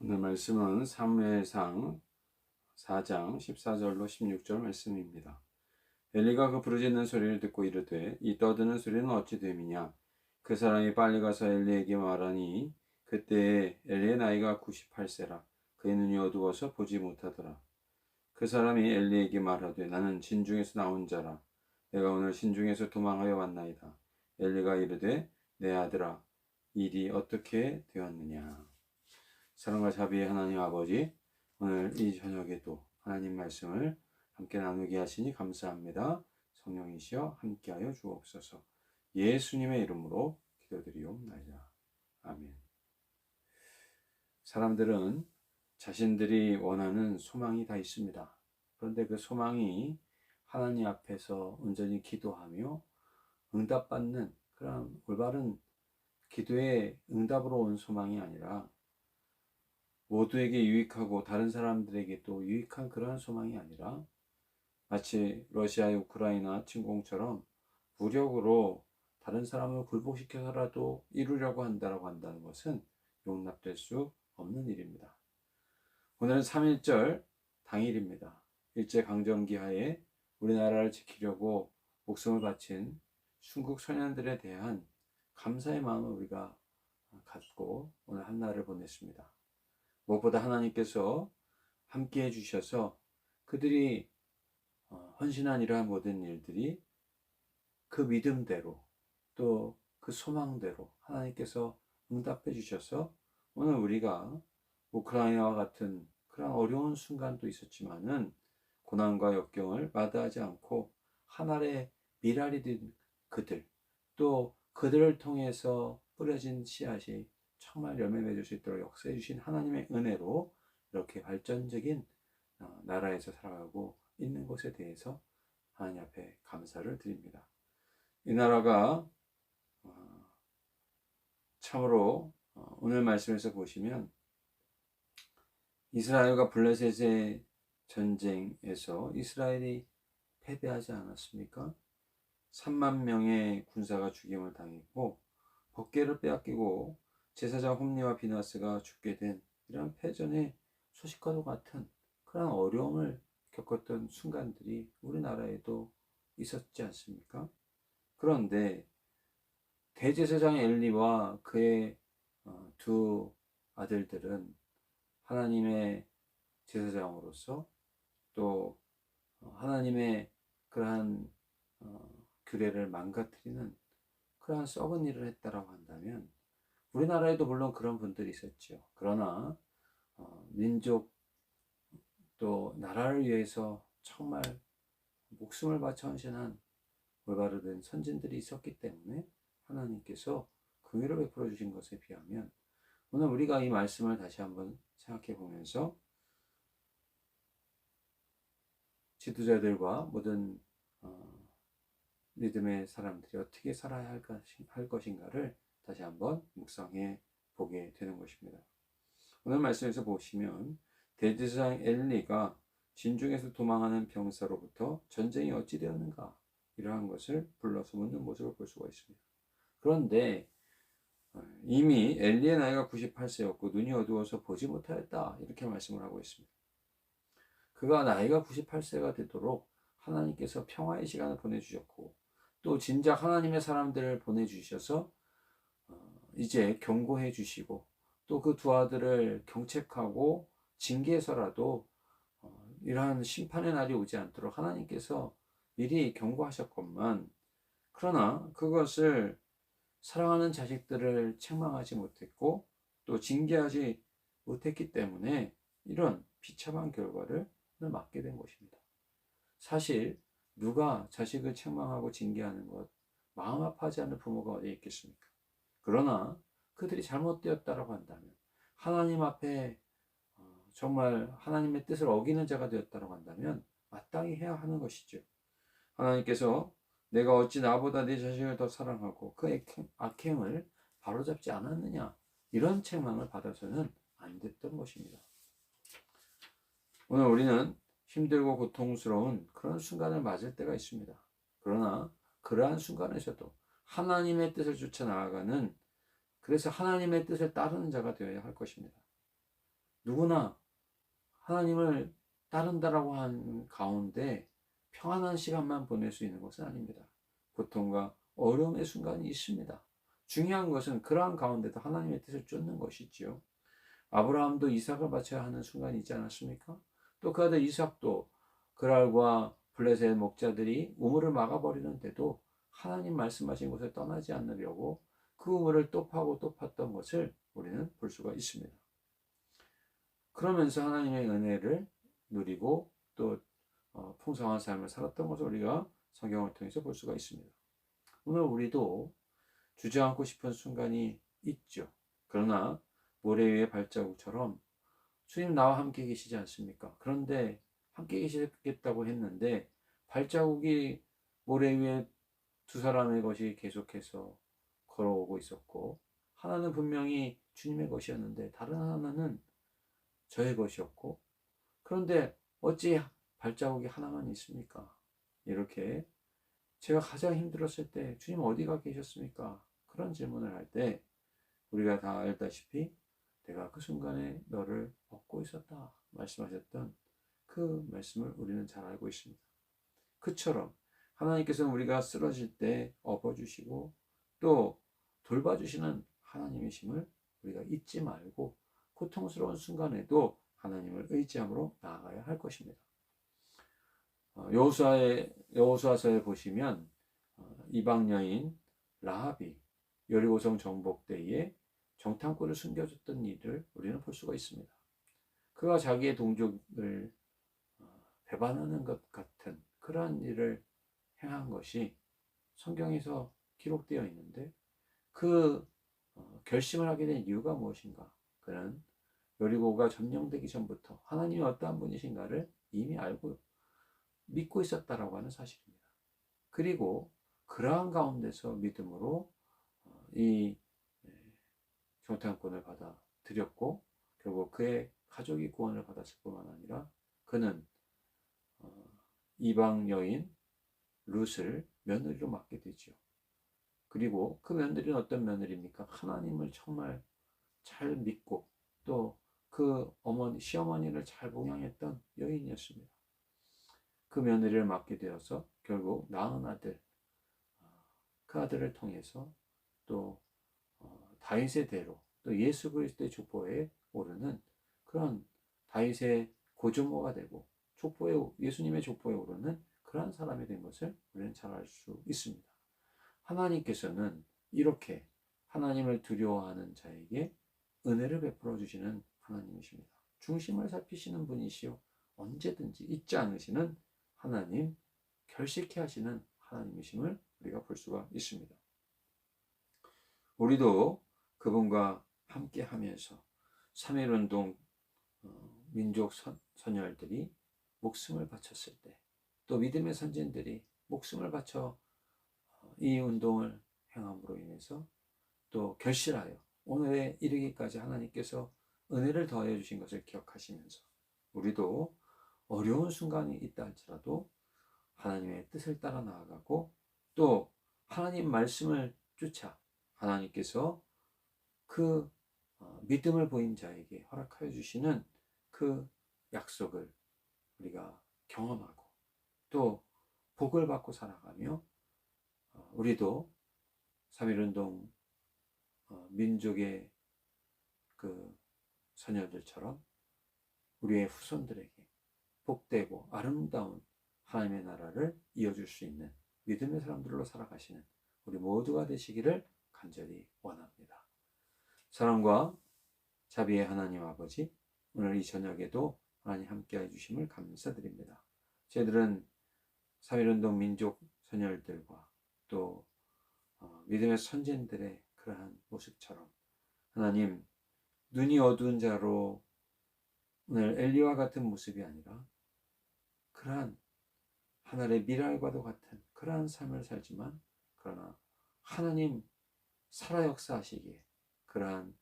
오늘 말씀은 사무엘상 4장 14절로 16절 말씀입니다. 엘리가 그 부르짖는 소리를 듣고 이르되 이 떠드는 소리는 어찌 됨이냐. 그 사람이 빨리 가서 엘리에게 말하니 그때에 엘리의 나이가 98세라. 그의 눈이 어두워서 보지 못하더라. 그 사람이 엘리에게 말하되 나는 진중에서 나온 자라. 내가 오늘 진중에서 도망하여 왔나이다. 엘리가 이르되 내 아들아 일이 어떻게 되었느냐. 사랑과 자비의 하나님 아버지, 오늘 이 저녁에도 하나님 말씀을 함께 나누게 하시니 감사합니다. 성령이시여 함께하여 주옵소서. 예수님의 이름으로 기도드리옵나이다. 아멘. 사람들은 자신들이 원하는 소망이 다 있습니다. 그런데 그 소망이 하나님 앞에서 온전히 기도하며 응답받는 그런 올바른 기도의 응답으로 온 소망이 아니라 모두에게 유익하고 다른 사람들에게도 유익한 그러한 소망이 아니라 마치 러시아의 우크라이나 침공처럼武力으로 다른 사람을 굴복시켜서라도 이루려고 한다는 것은 용납될 수 없는 일입니다. 오늘은 3.1절 당일입니다. 일제강점기 하에 우리나라를 지키려고 목숨을 바친 순국 소년들에 대한 감사의 마음을 우리가 갖고 오늘 한날을 보냈습니다. 무엇보다 하나님께서 함께 해주셔서 그들이 헌신한 이러한 모든 일들이 그 믿음대로 또 그 소망대로 하나님께서 응답해 주셔서 오늘 우리가 우크라이나와 같은 그런 어려운 순간도 있었지만은 고난과 역경을 마다하지 않고 하늘의 미랄이 된 그들 또 그들을 통해서 뿌려진 씨앗이 정말 열매 맺을 수 있도록 역사해 주신 하나님의 은혜로 이렇게 발전적인 나라에서 살아가고 있는 것에 대해서 하나님 앞에 감사를 드립니다. 이 나라가 참으로 오늘 말씀에서 보시면 이스라엘과 블레셋의 전쟁에서 이스라엘이 패배하지 않았습니까? 3만 명의 군사가 죽임을 당했고 법궤를 빼앗기고 제사장 홈리와 비나스가 죽게 된 이런 패전의 소식과도 같은 그런 어려움을 겪었던 순간들이 우리나라에도 있었지 않습니까? 그런데 대제사장 엘리와 그의 두 아들들은 하나님의 제사장으로서 또 하나님의 그러한 규례를 망가뜨리는 그러한 썩은 일을 했다라고 한다면 우리나라에도 물론 그런 분들이 있었죠. 그러나 민족 또 나라를 위해서 정말 목숨을 바쳐 헌신한 올바로 된 선진들이 있었기 때문에 하나님께서 긍휼을 베풀어 주신 것에 비하면 오늘 우리가 이 말씀을 다시 한번 생각해 보면서 지도자들과 모든 믿음의 사람들이 어떻게 살아야 할 것인가를 다시 한번 묵상해 보게 되는 것입니다. 오늘 말씀에서 보시면 대제사장 엘리가 진중에서 도망하는 병사로부터 전쟁이 어찌 되었는가 이러한 것을 불러서 묻는 모습을 볼 수가 있습니다. 그런데 이미 엘리의 나이가 98세였고 눈이 어두워서 보지 못하였다 이렇게 말씀을 하고 있습니다. 그가 나이가 98세가 되도록 하나님께서 평화의 시간을 보내주셨고 또 진작 하나님의 사람들을 보내주셔서 이제 경고해 주시고 또 그 두 아들을 경책하고 징계해서라도 이러한 심판의 날이 오지 않도록 하나님께서 미리 경고하셨건만 그러나 그것을 사랑하는 자식들을 책망하지 못했고 또 징계하지 못했기 때문에 이런 비참한 결과를 맞게 된 것입니다. 사실 누가 자식을 책망하고 징계하는 것 마음 아파하지 않는 부모가 어디 있겠습니까? 그러나 그들이 잘못되었다라고 한다면 하나님 앞에 정말 하나님의 뜻을 어기는 자가 되었다라고 한다면 마땅히 해야 하는 것이죠. 하나님께서 내가 어찌 나보다 네 자식을 더 사랑하고 그 악행을 바로잡지 않았느냐 이런 책망을 받아서는 안 됐던 것입니다. 오늘 우리는 힘들고 고통스러운 그런 순간을 맞을 때가 있습니다. 그러나 그러한 순간에서도 하나님의 뜻을 쫓아 나아가는 그래서 하나님의 뜻을 따르는 자가 되어야 할 것입니다. 누구나 하나님을 따른다라고 한 가운데 평안한 시간만 보낼 수 있는 것은 아닙니다. 고통과 어려움의 순간이 있습니다. 중요한 것은 그러한 가운데도 하나님의 뜻을 쫓는 것이지요. 아브라함도 이삭을 바쳐야 하는 순간이 있지 않았습니까? 또 그 아들 이삭도 그랄과 블레셋 목자들이 우물을 막아버리는데도 하나님 말씀하신 곳에 떠나지 않으려고 그 우물을 또 파고 또 팠던 것을 우리는 볼 수가 있습니다. 그러면서 하나님의 은혜를 누리고 또 풍성한 삶을 살았던 것을 우리가 성경을 통해서 볼 수가 있습니다. 오늘 우리도 주저앉고 싶은 순간이 있죠. 그러나 모래 위의 발자국처럼 주님 나와 함께 계시지 않습니까? 그런데 함께 계시겠다고 했는데 발자국이 모래 위에 두 사람의 것이 계속해서 걸어오고 있었고 하나는 분명히 주님의 것이었는데 다른 하나는 저의 것이었고 그런데 어찌 발자국이 하나만 있습니까? 이렇게 제가 가장 힘들었을 때 주님 어디가 계셨습니까? 그런 질문을 할 때 우리가 다 알다시피 내가 그 순간에 너를 얻고 있었다 말씀하셨던 그 말씀을 우리는 잘 알고 있습니다. 그처럼 하나님께서는 우리가 쓰러질 때 업어주시고 또 돌봐주시는 하나님이심을 우리가 잊지 말고 고통스러운 순간에도 하나님을 의지함으로 나아가야 할 것입니다. 여호수아서에 보시면 이방 여인 라합이 여리고성 정복 때에 정탐꾼을 숨겨줬던 일을 우리는 볼 수가 있습니다. 그가 자기의 동족을 배반하는 것 같은 그러한 일을 행한 것이 성경에서 기록되어 있는데 그 결심을 하게 된 이유가 무엇인가? 그는 여리고가 점령되기 전부터 하나님이 어떠한 분이신가를 이미 알고 믿고 있었다라고 하는 사실입니다. 그리고 그러한 가운데서 믿음으로 이 정탐꾼을 받아 들였고 결국 그의 가족이 구원을 받았을 뿐만 아니라 그는 이방 여인 룻을 며느리로 맡게 되죠. 그리고 그 며느리는 어떤 며느리입니까? 하나님을 정말 잘 믿고 또 그 시어머니를 잘 봉양했던 여인이었습니다. 그 며느리를 맡게 되어서 결국 낳은 아들, 그 아들을 통해서 또 다윗의 대로 또 예수 그리스도의 족보에 오르는 그런 다윗의 고조모가 되고 예수님의 족보에 오르는 그러한 사람이 된 것을 우리는 잘 알 수 있습니다. 하나님께서는 이렇게 하나님을 두려워하는 자에게 은혜를 베풀어 주시는 하나님이십니다. 중심을 살피시는 분이시요 언제든지 잊지 않으시는 하나님, 결식케 하시는 하나님이심을 우리가 볼 수가 있습니다. 우리도 그분과 함께 하면서 3.1운동 민족 선열들이 목숨을 바쳤을 때 또 믿음의 선진들이 목숨을 바쳐 이 운동을 행함으로 인해서 또 결실하여 오늘에 이르기까지 하나님께서 은혜를 더해 주신 것을 기억하시면서 우리도 어려운 순간이 있다 할지라도 하나님의 뜻을 따라 나아가고 또 하나님 말씀을 쫓아 하나님께서 그 믿음을 보인 자에게 허락하여 주시는 그 약속을 우리가 경험하고 또 복을 받고 살아가며 우리도 3.1운동 민족의 그 선녀들처럼 우리의 후손들에게 복되고 아름다운 하나님의 나라를 이어줄 수 있는 믿음의 사람들로 살아가시는 우리 모두가 되시기를 간절히 원합니다. 사랑과 자비의 하나님 아버지, 오늘 이 저녁에도 하나님 함께해 주심을 감사드립니다. 저희들은 3.1운동 민족 선열들과 또 믿음의 선진들의 그러한 모습처럼 하나님 눈이 어두운 자로 오늘 엘리와 같은 모습이 아니라 그러한 하늘의 미랄과도 같은 그러한 삶을 살지만 그러나 하나님 살아 역사하시기에 그러한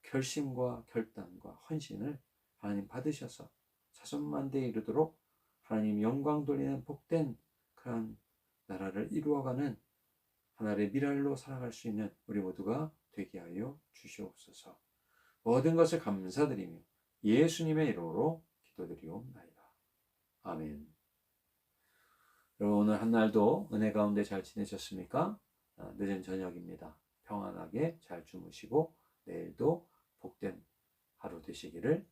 결심과 결단과 헌신을 하나님 받으셔서 자손만대에 이르도록 하나님 영광 돌리는 복된 그러한 나라를 이루어가는 하나님의 미랄로 살아갈 수 있는 우리 모두가 되게 하여 주시옵소서. 모든 것을 감사드리며 예수님의 이름으로 기도드리옵나이다. 아멘. 여러분 오늘 한 날도 은혜 가운데 잘 지내셨습니까? 늦은 저녁입니다. 평안하게 잘 주무시고 내일도 복된 하루 되시기를